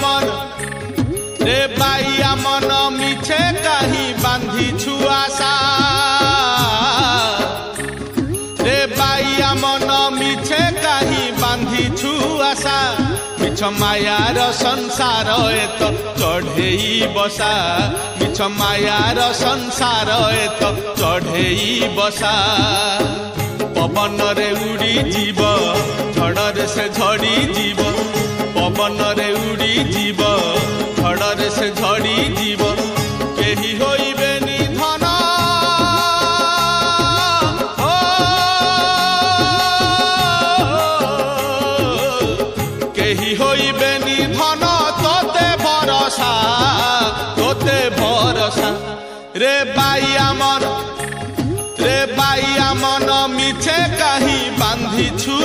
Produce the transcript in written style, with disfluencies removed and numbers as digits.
मन रे बाइया मन मिछे कहीं बांधी छुआसा रे बाइया मन मिछे कहीं बांधी छुआसा मिछ मायार संसार एत चढ़ेई बसा मिछ मायार संसार एत चढ़ेई बसा पवन रे उड़ी जीव झड़े से झड़ी जीव पवन रे उड़ी जीव झड़े से झड़ी जीव केही होइबेनी धन केही होइबेनी धन तोते भरोसा रे बाइया मन मिछे कहीं बांधी छु